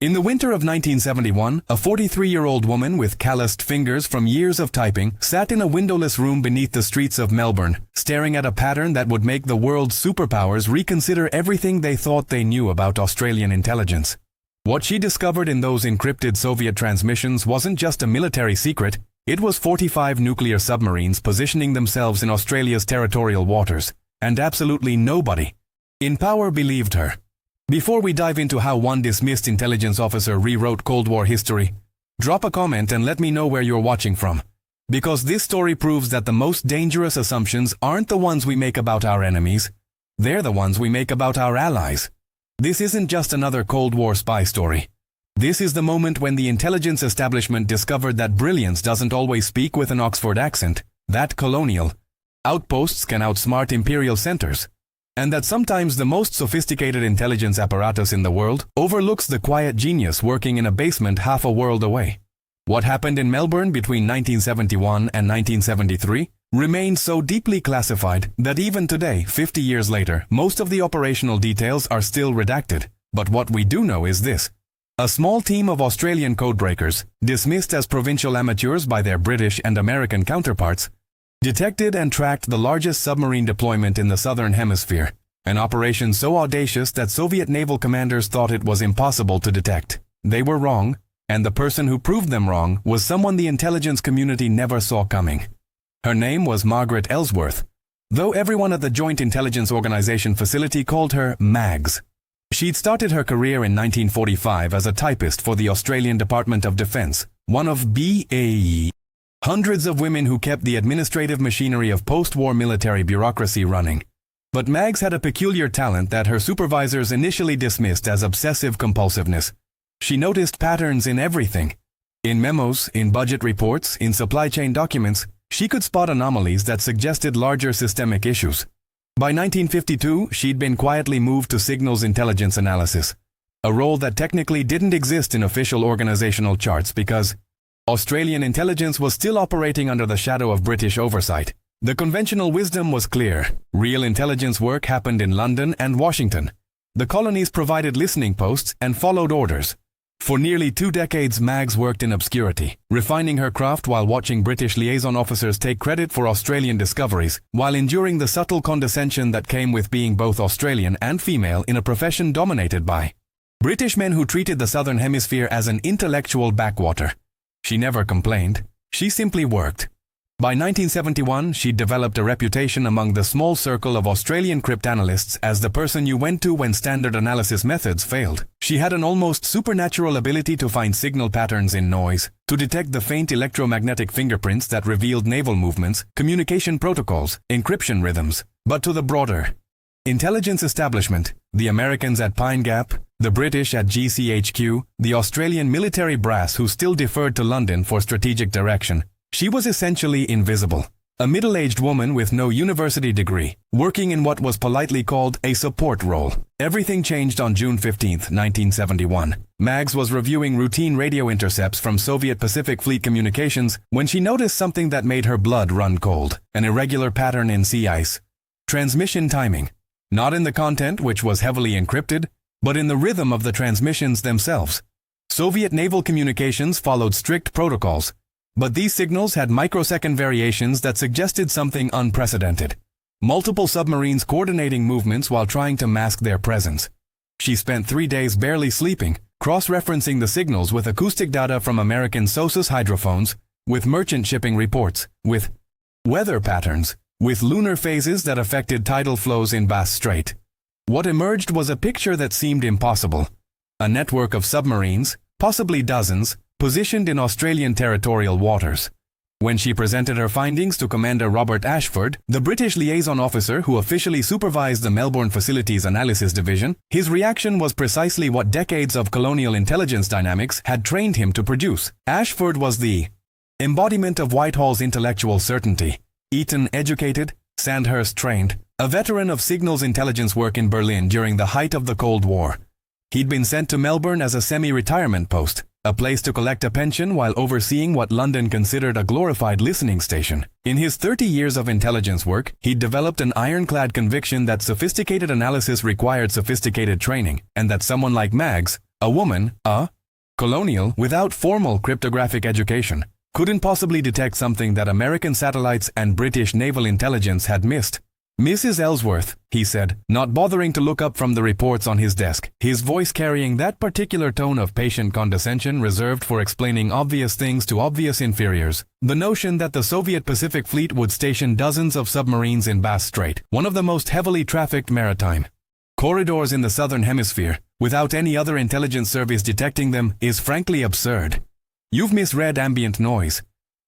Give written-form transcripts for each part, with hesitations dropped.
In the winter of 1971, a 43-year-old woman with calloused fingers from years of typing sat in a windowless room beneath the streets of Melbourne, staring at a pattern that would make the world's superpowers reconsider everything they thought they knew about Australian intelligence. What she discovered in those encrypted Soviet transmissions wasn't just a military secret, it was 45 nuclear submarines positioning themselves in Australia's territorial waters, and absolutely nobody in power believed her. Before we dive into how one dismissed intelligence officer rewrote Cold War history, drop a comment and let me know where you're watching from. Because this story proves that the most dangerous assumptions aren't the ones we make about our enemies, they're the ones we make about our allies. This isn't just another Cold War spy story. This is the moment when the intelligence establishment discovered that brilliance doesn't always speak with an Oxford accent, that colonial outposts can outsmart imperial centers, and that sometimes the most sophisticated intelligence apparatus in the world overlooks the quiet genius working in a basement half a world away. What happened in Melbourne between 1971 and 1973 remains so deeply classified that even today, 50 years later, most of the operational details are still redacted. But what we do know is this. A small team of Australian codebreakers, dismissed as provincial amateurs by their British and American counterparts, detected and tracked the largest submarine deployment in the Southern Hemisphere, an operation so audacious that Soviet naval commanders thought it was impossible to detect. They were wrong, and the person who proved them wrong was someone the intelligence community never saw coming. Her name was Margaret Elsworth, though everyone at the Joint Intelligence Organization facility called her Mags. She'd started her career in 1945 as a typist for the Australian Department of Defence, one of BAE. Hundreds of women who kept the administrative machinery of post-war military bureaucracy running. But Mags had a peculiar talent that her supervisors initially dismissed as obsessive compulsiveness. She noticed patterns in everything. In memos, in budget reports, in supply chain documents, she could spot anomalies that suggested larger systemic issues. By 1952, she'd been quietly moved to signals intelligence analysis, a role that technically didn't exist in official organizational charts because Australian intelligence was still operating under the shadow of British oversight. The conventional wisdom was clear. Real intelligence work happened in London and Washington. The colonies provided listening posts and followed orders. For nearly 2 decades, Mags worked in obscurity, refining her craft while watching British liaison officers take credit for Australian discoveries, while enduring the subtle condescension that came with being both Australian and female in a profession dominated by British men who treated the Southern Hemisphere as an intellectual backwater. She never complained. She simply worked. By 1971, she'd developed a reputation among the small circle of Australian cryptanalysts as the person you went to when standard analysis methods failed. She had an almost supernatural ability to find signal patterns in noise, to detect the faint electromagnetic fingerprints that revealed naval movements, communication protocols, encryption rhythms. But to the broader intelligence establishment, the Americans at Pine Gap, the British at GCHQ, the Australian military brass who still deferred to London for strategic direction, she was essentially invisible. A middle-aged woman with no university degree, working in what was politely called a support role. Everything changed on June 15, 1971. Mags was reviewing routine radio intercepts from Soviet Pacific Fleet communications when she noticed something that made her blood run cold. An irregular pattern in sea ice. Transmission timing. Not in the content, which was heavily encrypted, but in the rhythm of the transmissions themselves. Soviet naval communications followed strict protocols, but these signals had microsecond variations that suggested something unprecedented. Multiple submarines coordinating movements while trying to mask their presence. She spent 3 days barely sleeping, cross-referencing the signals with acoustic data from American SOSUS hydrophones, with merchant shipping reports, with weather patterns, with lunar phases that affected tidal flows in Bass Strait. What emerged was a picture that seemed impossible. A network of submarines, possibly dozens, positioned in Australian territorial waters. When she presented her findings to Commander Robert Ashford, the British liaison officer who officially supervised the Melbourne Facilities Analysis Division, his reaction was precisely what decades of colonial intelligence dynamics had trained him to produce. Ashford was the embodiment of Whitehall's intellectual certainty. Eton-educated, Sandhurst-trained, a veteran of signals intelligence work in Berlin during the height of the Cold War. He'd been sent to Melbourne as a semi-retirement post, a place to collect a pension while overseeing what London considered a glorified listening station. In his 30 years of intelligence work, he'd developed an ironclad conviction that sophisticated analysis required sophisticated training, and that someone like Mags, A woman, colonial, without formal cryptographic education, couldn't possibly detect something that American satellites and British naval intelligence had missed. Mrs. Elsworth, he said, not bothering to look up from the reports on his desk, his voice carrying that particular tone of patient condescension reserved for explaining obvious things to obvious inferiors. The notion that the Soviet Pacific Fleet would station dozens of submarines in Bass Strait, one of the most heavily trafficked maritime corridors in the southern hemisphere, without any other intelligence service detecting them, is frankly absurd. You've misread ambient noise.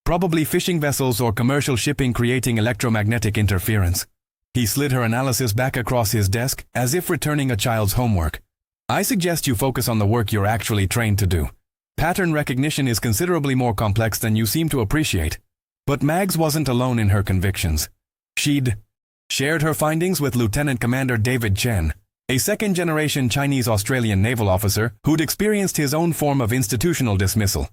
Probably fishing vessels or commercial shipping creating electromagnetic interference. He slid her analysis back across his desk, as if returning a child's homework. I suggest you focus on the work you're actually trained to do. Pattern recognition is considerably more complex than you seem to appreciate. But Mags wasn't alone in her convictions. She'd shared her findings with Lieutenant Commander David Chen, a second-generation Chinese-Australian naval officer who'd experienced his own form of institutional dismissal.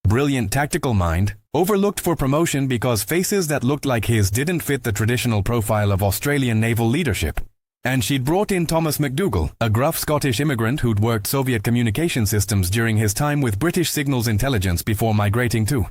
Brilliant tactical mind, overlooked for promotion because faces that looked like his didn't fit the traditional profile of Australian naval leadership. And she'd brought in Thomas McDougall, a gruff Scottish immigrant who'd worked Soviet communication systems during his time with British signals intelligence before migrating to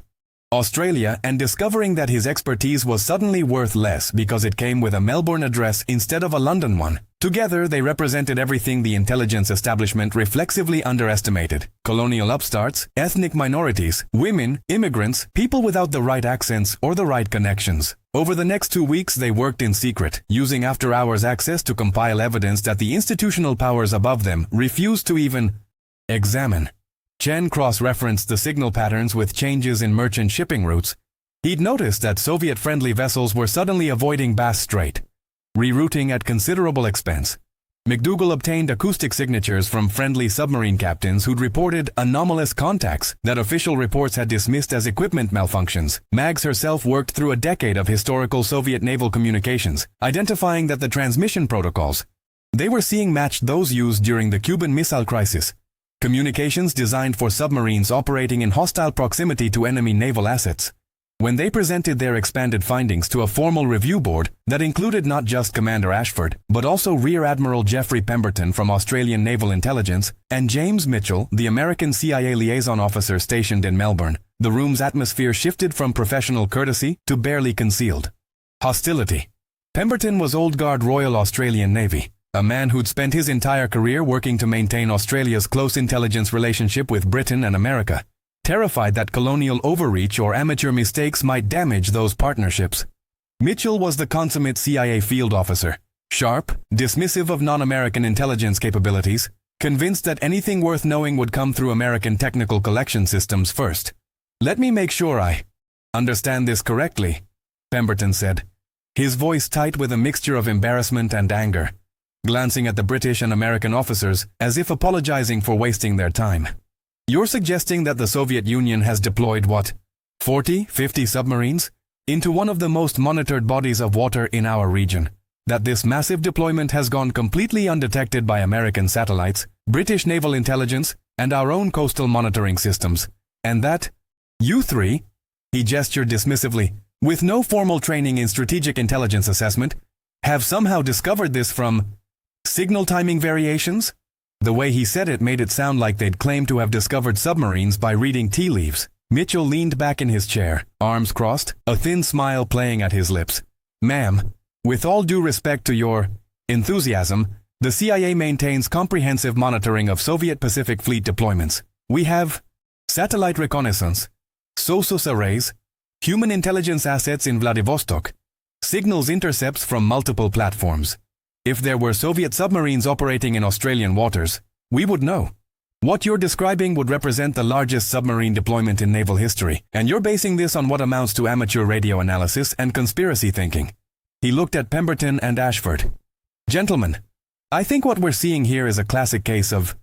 Australia and discovering that his expertise was suddenly worth less because it came with a Melbourne address instead of a London one. Together, they represented everything the intelligence establishment reflexively underestimated: colonial upstarts, ethnic minorities, women, immigrants, people without the right accents or the right connections. Over the next 2 weeks, they worked in secret, using after-hours access to compile evidence that the institutional powers above them refused to even examine. Chen cross-referenced the signal patterns with changes in merchant shipping routes. He'd noticed that Soviet-friendly vessels were suddenly avoiding Bass Strait, rerouting at considerable expense. McDougall obtained acoustic signatures from friendly submarine captains who'd reported anomalous contacts that official reports had dismissed as equipment malfunctions. Mags herself worked through a decade of historical Soviet naval communications, identifying that the transmission protocols they were seeing matched those used during the Cuban Missile Crisis. Communications designed for submarines operating in hostile proximity to enemy naval assets. When they presented their expanded findings to a formal review board that included not just Commander Ashford, but also Rear Admiral Jeffrey Pemberton from Australian Naval Intelligence and James Mitchell, the American CIA liaison officer stationed in Melbourne, the room's atmosphere shifted from professional courtesy to barely concealed hostility. Pemberton was old guard Royal Australian Navy, a man who'd spent his entire career working to maintain Australia's close intelligence relationship with Britain and America, terrified that colonial overreach or amateur mistakes might damage those partnerships. Mitchell was the consummate CIA field officer, sharp, dismissive of non-American intelligence capabilities, convinced that anything worth knowing would come through American technical collection systems first. "Let me make sure I understand this correctly," Pemberton said, his voice tight with a mixture of embarrassment and anger, glancing at the British and American officers as if apologizing for wasting their time. "You're suggesting that the Soviet Union has deployed what? 40, 50 submarines? Into one of the most monitored bodies of water in our region. That this massive deployment has gone completely undetected by American satellites, British naval intelligence, and our own coastal monitoring systems. And that you three," he gestured dismissively, "with no formal training in strategic intelligence assessment, have somehow discovered this from signal timing variations?" The way he said it made it sound like they'd claimed to have discovered submarines by reading tea leaves. Mitchell leaned back in his chair, arms crossed, a thin smile playing at his lips. "Ma'am, with all due respect to your enthusiasm, the CIA maintains comprehensive monitoring of Soviet Pacific Fleet deployments. We have satellite reconnaissance, SOSUS arrays, human intelligence assets in Vladivostok, signals intercepts from multiple platforms. If there were Soviet submarines operating in Australian waters, we would know. What you're describing would represent the largest submarine deployment in naval history, and you're basing this on what amounts to amateur radio analysis and conspiracy thinking." He looked at Pemberton and Ashford. "Gentlemen, I think what we're seeing here is a classic case of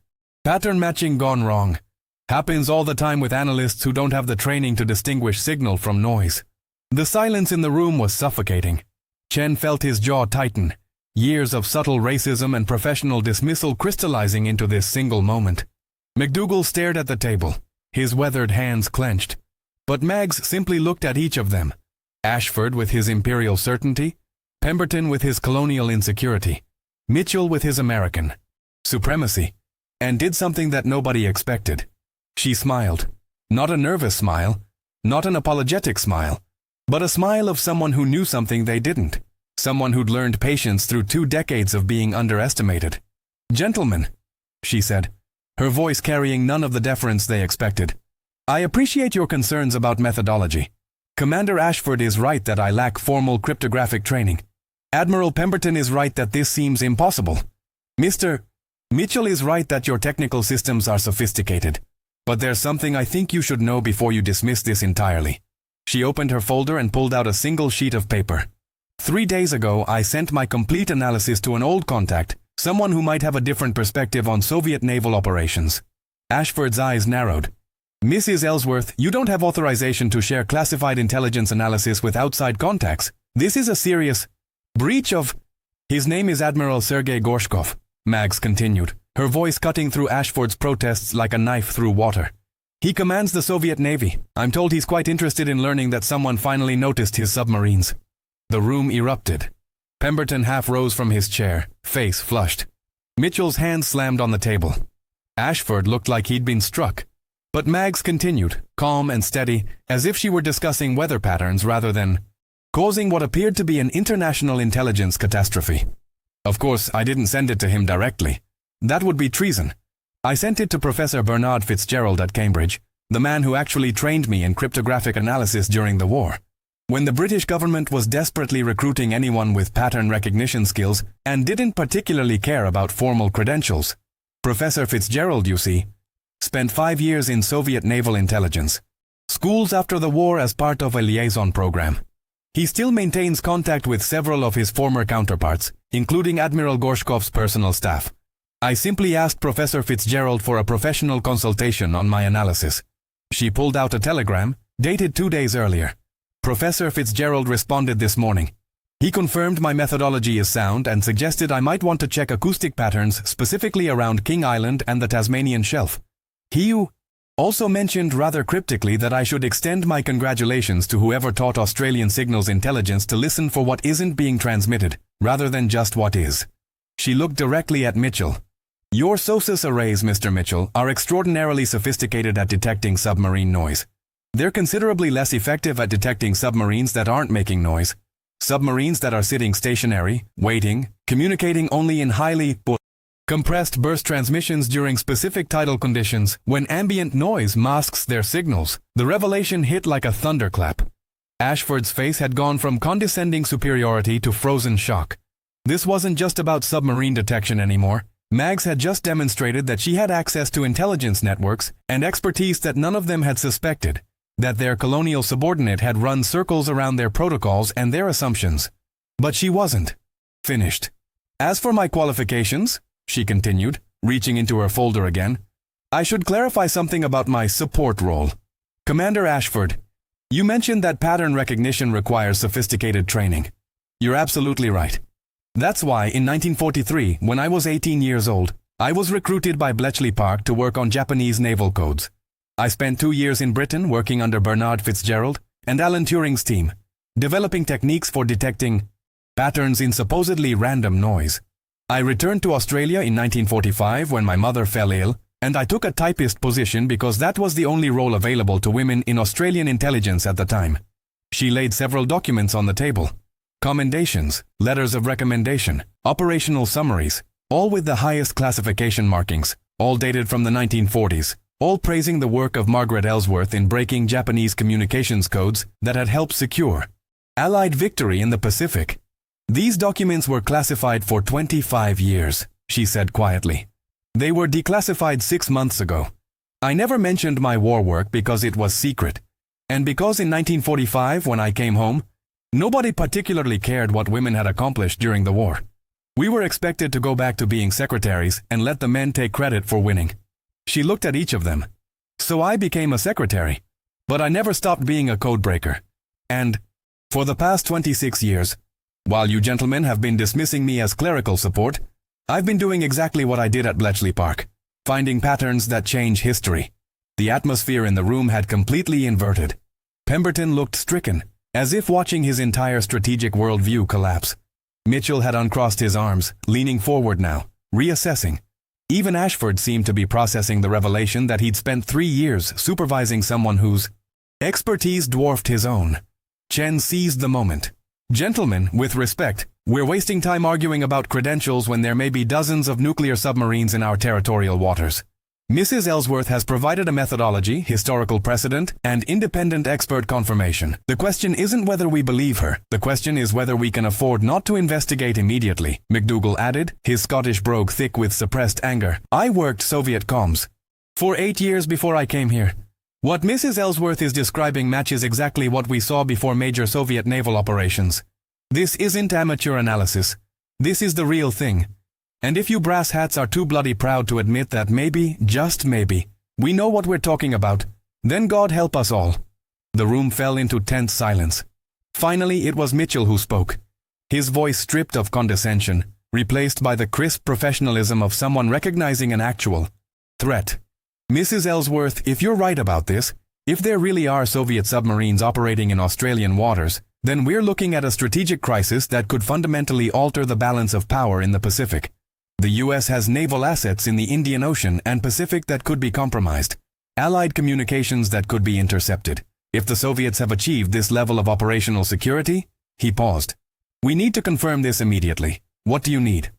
pattern matching gone wrong. Happens all the time with analysts who don't have the training to distinguish signal from noise." The silence in the room was suffocating. Chen felt his jaw tighten, years of subtle racism and professional dismissal crystallizing into this single moment. McDougall stared at the table, his weathered hands clenched. But Mags simply looked at each of them. Ashford with his imperial certainty, Pemberton with his colonial insecurity, Mitchell with his American supremacy. and did something that nobody expected. She smiled. Not a nervous smile, not an apologetic smile, but a smile of someone who knew something they didn't. Someone who'd learned patience through 2 decades of being underestimated. "Gentlemen," she said, her voice carrying none of the deference they expected, "I appreciate your concerns about methodology. Commander Ashford is right that I lack formal cryptographic training. Admiral Pemberton is right that this seems impossible. Mr. Mitchell is right that your technical systems are sophisticated. But there's something I think you should know before you dismiss this entirely." She opened her folder and pulled out a single sheet of paper. 3 days ago, I sent my complete analysis to an old contact, someone who might have a different perspective on Soviet naval operations. Ashford's eyes narrowed. "Mrs. Elsworth, you don't have authorization to share classified intelligence analysis with outside contacts. This is a serious breach of—" "His name is Admiral Sergei Gorshkov," Mags continued, her voice cutting through Ashford's protests like a knife through water. "He commands the Soviet Navy. I'm told he's quite interested in learning that someone finally noticed his submarines." The room erupted. Pemberton half rose from his chair, face flushed. Mitchell's hand slammed on the table. Ashford looked like he'd been struck. But Mags continued, calm and steady, as if she were discussing weather patterns rather than causing what appeared to be an international intelligence catastrophe. "Of course, I didn't send it to him directly. That would be treason. I sent it to Professor Bernard Fitzgerald at Cambridge, the man who actually trained me in cryptographic analysis during the war. When the British government was desperately recruiting anyone with pattern recognition skills and didn't particularly care about formal credentials. Professor Fitzgerald, you see, spent 5 years in Soviet naval intelligence, schools after the war as part of a liaison program. He still maintains contact with several of his former counterparts, including Admiral Gorshkov's personal staff. I simply asked Professor Fitzgerald for a professional consultation on my analysis." She pulled out a telegram, dated 2 days earlier. "Professor Fitzgerald responded this morning. He confirmed my methodology is sound and suggested I might want to check acoustic patterns specifically around King Island and the Tasmanian Shelf. He also mentioned rather cryptically that I should extend my congratulations to whoever taught Australian signals intelligence to listen for what isn't being transmitted, rather than just what is." She looked directly at Mitchell. "Your SOSUS arrays, Mr. Mitchell, are extraordinarily sophisticated at detecting submarine noise. They're considerably less effective at detecting submarines that aren't making noise. Submarines that are sitting stationary, waiting, communicating only in highly compressed burst transmissions during specific tidal conditions, when ambient noise masks their signals." The revelation hit like a thunderclap. Ashford's face had gone from condescending superiority to frozen shock. This wasn't just about submarine detection anymore. Mags had just demonstrated that she had access to intelligence networks and expertise that none of them had suspected, that their colonial subordinate had run circles around their protocols and their assumptions. But she wasn't finished. "As for my qualifications," she continued, reaching into her folder again, "I should clarify something about my support role. Commander Ashford, you mentioned that pattern recognition requires sophisticated training. You're absolutely right. That's why, in 1943, when I was 18 years old, I was recruited by Bletchley Park to work on Japanese naval codes. I spent 2 years in Britain working under Bernard Fitzgerald and Alan Turing's team, developing techniques for detecting patterns in supposedly random noise. I returned to Australia in 1945 when my mother fell ill, and I took a typist position because that was the only role available to women in Australian intelligence at the time." She laid several documents on the table. Commendations, letters of recommendation, operational summaries, all with the highest classification markings, all dated from the 1940s, all praising the work of Margaret Elsworth in breaking Japanese communications codes that had helped secure Allied victory in the Pacific. "These documents were classified for 25 years, she said quietly. "They were declassified 6 months ago. I never mentioned my war work because it was secret, and because in 1945, when I came home, nobody particularly cared what women had accomplished during the war. We were expected to go back to being secretaries and let the men take credit for winning." She looked at each of them. "So I became a secretary. But I never stopped being a codebreaker. And, for the past 26 years, while you gentlemen have been dismissing me as clerical support, I've been doing exactly what I did at Bletchley Park, finding patterns that change history." The atmosphere in the room had completely inverted. Pemberton looked stricken, as if watching his entire strategic worldview collapse. Mitchell had uncrossed his arms, leaning forward now, reassessing. Even Ashford seemed to be processing the revelation that he'd spent 3 years supervising someone whose expertise dwarfed his own. Chen seized the moment. "Gentlemen, with respect, we're wasting time arguing about credentials when there may be dozens of nuclear submarines in our territorial waters. Mrs. Elsworth has provided a methodology, historical precedent, and independent expert confirmation. The question isn't whether we believe her. The question is whether we can afford not to investigate immediately," McDougall added, his Scottish brogue thick with suppressed anger. "I worked Soviet comms for 8 years before I came here. What Mrs. Elsworth is describing matches exactly what we saw before major Soviet naval operations. This isn't amateur analysis. This is the real thing. And if you brass hats are too bloody proud to admit that maybe, just maybe, we know what we're talking about, then God help us all." The room fell into tense silence. Finally, it was Mitchell who spoke, his voice stripped of condescension, replaced by the crisp professionalism of someone recognizing an actual threat. "Mrs. Elsworth, if you're right about this, if there really are Soviet submarines operating in Australian waters, then we're looking at a strategic crisis that could fundamentally alter the balance of power in the Pacific. The U.S. has naval assets in the Indian Ocean and Pacific that could be compromised, Allied communications that could be intercepted. If the Soviets have achieved this level of operational security," he paused. "We need to confirm this immediately. What do you need?"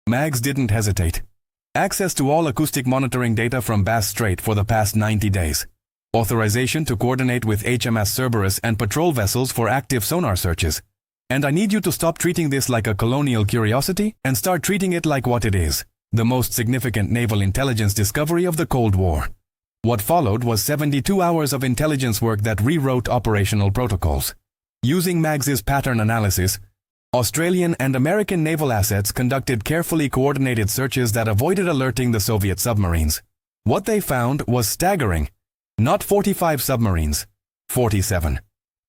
Mags didn't hesitate. "Access to all acoustic monitoring data from Bass Strait for the past 90 days. Authorization to coordinate with HMS Cerberus and patrol vessels for active sonar searches. And I need you to stop treating this like a colonial curiosity and start treating it like what it is, the most significant naval intelligence discovery of the Cold War." What followed was 72 hours of intelligence work that rewrote operational protocols. Using Mags's pattern analysis, Australian and American naval assets conducted carefully coordinated searches that avoided alerting the Soviet submarines. What they found was staggering. Not 45 submarines, 47.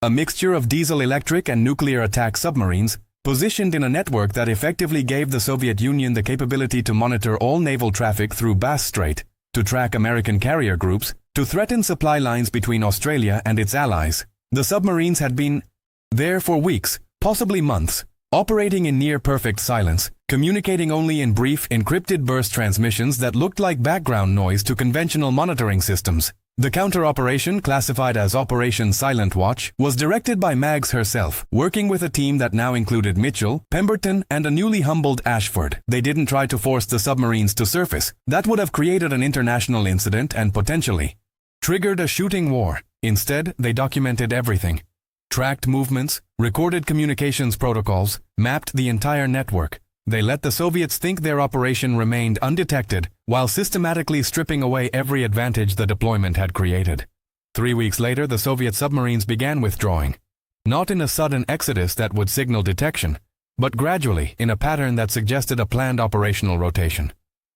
A mixture of diesel-electric and nuclear attack submarines, positioned in a network that effectively gave the Soviet Union the capability to monitor all naval traffic through Bass Strait, to track American carrier groups, to threaten supply lines between Australia and its allies. The submarines had been there for weeks, possibly months, operating in near-perfect silence, communicating only in brief, encrypted burst transmissions that looked like background noise to conventional monitoring systems. The counter-operation, classified as Operation Silent Watch, was directed by Mags herself, working with a team that now included Mitchell, Pemberton, and a newly humbled Ashford. They didn't try to force the submarines to surface. That would have created an international incident and potentially triggered a shooting war. Instead, they documented everything. Tracked movements, recorded communications protocols, mapped the entire network. They let the Soviets think their operation remained undetected, while systematically stripping away every advantage the deployment had created. 3 weeks later, the Soviet submarines began withdrawing. Not in a sudden exodus that would signal detection, but gradually in a pattern that suggested a planned operational rotation.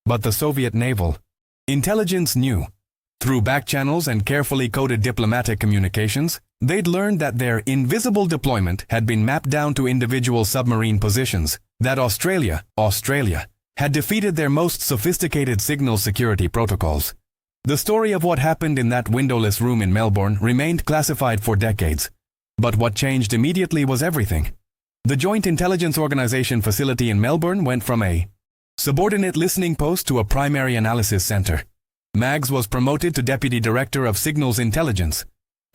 But the Soviet naval intelligence knew. Through back channels and carefully coded diplomatic communications, they'd learned that their invisible deployment had been mapped down to individual submarine positions, that Australia had defeated their most sophisticated signal security protocols. The story of what happened in that windowless room in Melbourne remained classified for decades. But what changed immediately was everything. The Joint Intelligence Organization facility in Melbourne went from a subordinate listening post to a primary analysis center. Mags was promoted to Deputy Director of Signals Intelligence,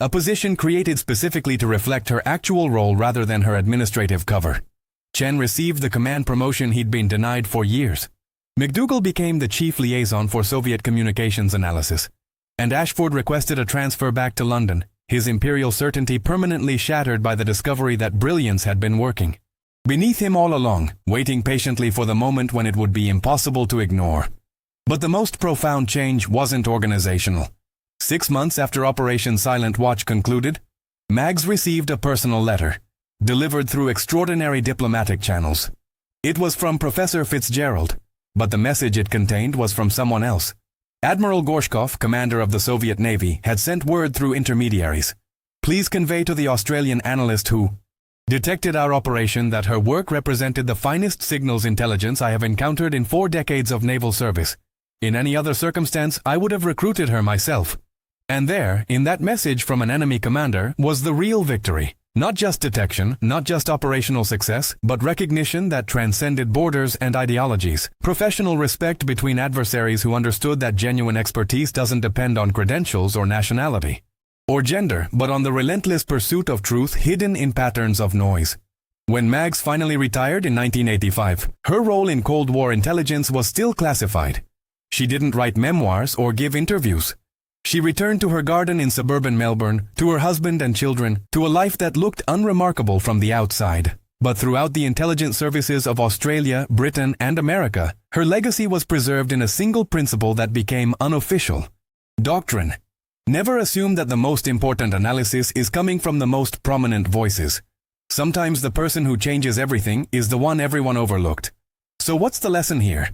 a position created specifically to reflect her actual role rather than her administrative cover. Chen received the command promotion he'd been denied for years. McDougall became the chief liaison for Soviet communications analysis, and Ashford requested a transfer back to London, his imperial certainty permanently shattered by the discovery that brilliance had been working beneath him all along, waiting patiently for the moment when it would be impossible to ignore. But the most profound change wasn't organizational. 6 months after Operation Silent Watch concluded, Mags received a personal letter, delivered through extraordinary diplomatic channels. It was from Professor Fitzgerald, but the message it contained was from someone else. Admiral Gorshkov, commander of the Soviet Navy, had sent word through intermediaries. Please convey to the Australian analyst who detected our operation that her work represented the finest signals intelligence I have encountered in 4 decades of naval service. In any other circumstance, I would have recruited her myself. And there, in that message from an enemy commander, was the real victory. Not just detection, not just operational success, but recognition that transcended borders and ideologies. Professional respect between adversaries who understood that genuine expertise doesn't depend on credentials or nationality or gender, but on the relentless pursuit of truth hidden in patterns of noise. When Mags finally retired in 1985, her role in Cold War intelligence was still classified. She didn't write memoirs or give interviews. She returned to her garden in suburban Melbourne, to her husband and children, to a life that looked unremarkable from the outside. But throughout the intelligence services of Australia, Britain, and America, her legacy was preserved in a single principle that became unofficial: doctrine. Never assume that the most important analysis is coming from the most prominent voices. Sometimes the person who changes everything is the one everyone overlooked. So what's the lesson here?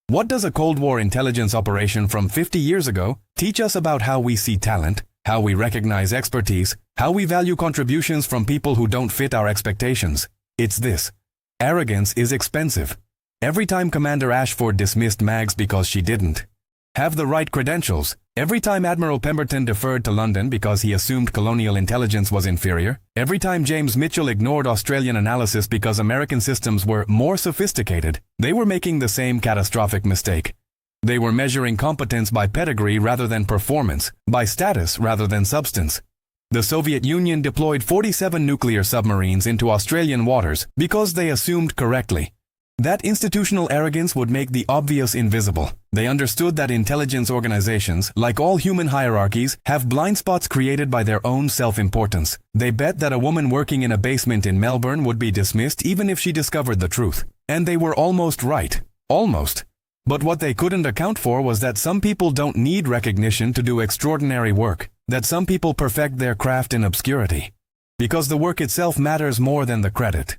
What does a Cold War intelligence operation from 50 years ago teach us about how we see talent, how we recognize expertise, how we value contributions from people who don't fit our expectations? It's this: arrogance is expensive. Every time Commander Ashford dismissed Mags because she didn't have the right credentials, every time Admiral Pemberton deferred to London because he assumed colonial intelligence was inferior, every time James Mitchell ignored Australian analysis because American systems were more sophisticated, they were making the same catastrophic mistake. They were measuring competence by pedigree rather than performance, by status rather than substance. The Soviet Union deployed 47 nuclear submarines into Australian waters because they assumed correctly. That institutional arrogance would make the obvious invisible. They understood that intelligence organizations, like all human hierarchies, have blind spots created by their own self-importance. They bet that a woman working in a basement in Melbourne would be dismissed even if she discovered the truth. And they were almost right. Almost. But what they couldn't account for was that some people don't need recognition to do extraordinary work, that some people perfect their craft in obscurity. Because the work itself matters more than the credit.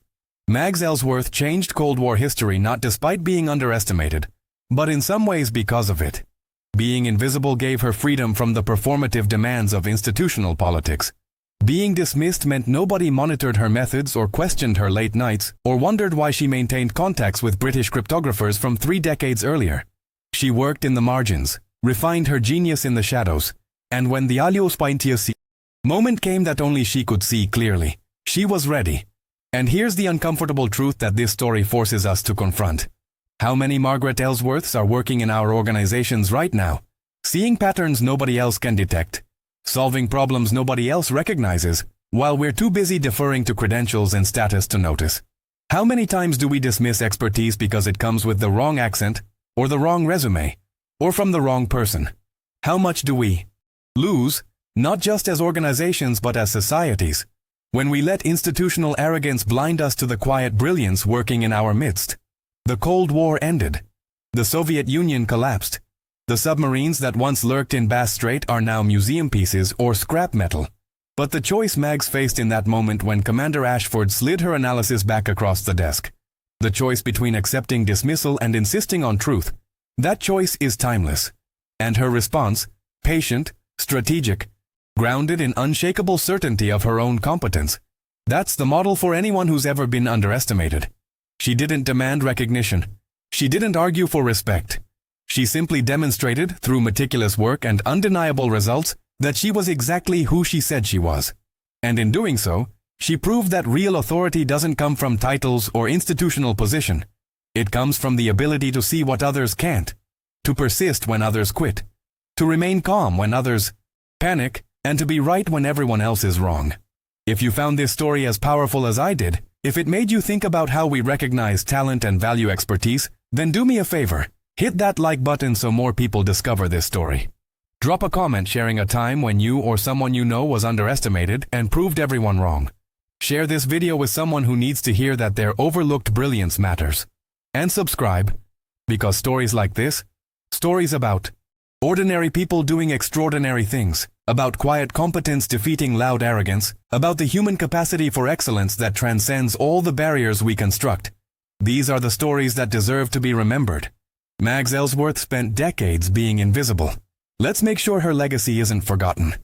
Margaret Elsworth changed Cold War history not despite being underestimated, but in some ways because of it. Being invisible gave her freedom from the performative demands of institutional politics. Being dismissed meant nobody monitored her methods or questioned her late nights or wondered why she maintained contacts with British cryptographers from 3 decades earlier. She worked in the margins, refined her genius in the shadows, and when the moment came that only she could see clearly, she was ready. And here's the uncomfortable truth that this story forces us to confront. How many Margaret Elsworths are working in our organizations right now, seeing patterns nobody else can detect, solving problems nobody else recognizes, while we're too busy deferring to credentials and status to notice? How many times do we dismiss expertise because it comes with the wrong accent, or the wrong resume, or from the wrong person? How much do we lose, not just as organizations but as societies, when we let institutional arrogance blind us to the quiet brilliance working in our midst? The Cold War ended. The Soviet Union collapsed. The submarines that once lurked in Bass Strait are now museum pieces or scrap metal. But the choice Mags faced in that moment when Commander Ashford slid her analysis back across the desk, the choice between accepting dismissal and insisting on truth, that choice is timeless. And her response, patient, strategic, grounded in unshakable certainty of her own competence. That's the model for anyone who's ever been underestimated. She didn't demand recognition. She didn't argue for respect. She simply demonstrated, through meticulous work and undeniable results, that she was exactly who she said she was. And in doing so, she proved that real authority doesn't come from titles or institutional position. It comes from the ability to see what others can't, to persist when others quit, to remain calm when others panic, and to be right when everyone else is wrong. If you found this story as powerful as I did, if it made you think about how we recognize talent and value expertise, then do me a favor. Hit that like button so more people discover this story. Drop a comment sharing a time when you or someone you know was underestimated and proved everyone wrong. Share this video with someone who needs to hear that their overlooked brilliance matters. And subscribe, because stories like this, stories about ordinary people doing extraordinary things, about quiet competence defeating loud arrogance, about the human capacity for excellence that transcends all the barriers we construct. These are the stories that deserve to be remembered. Margaret Elsworth spent decades being invisible. Let's make sure her legacy isn't forgotten.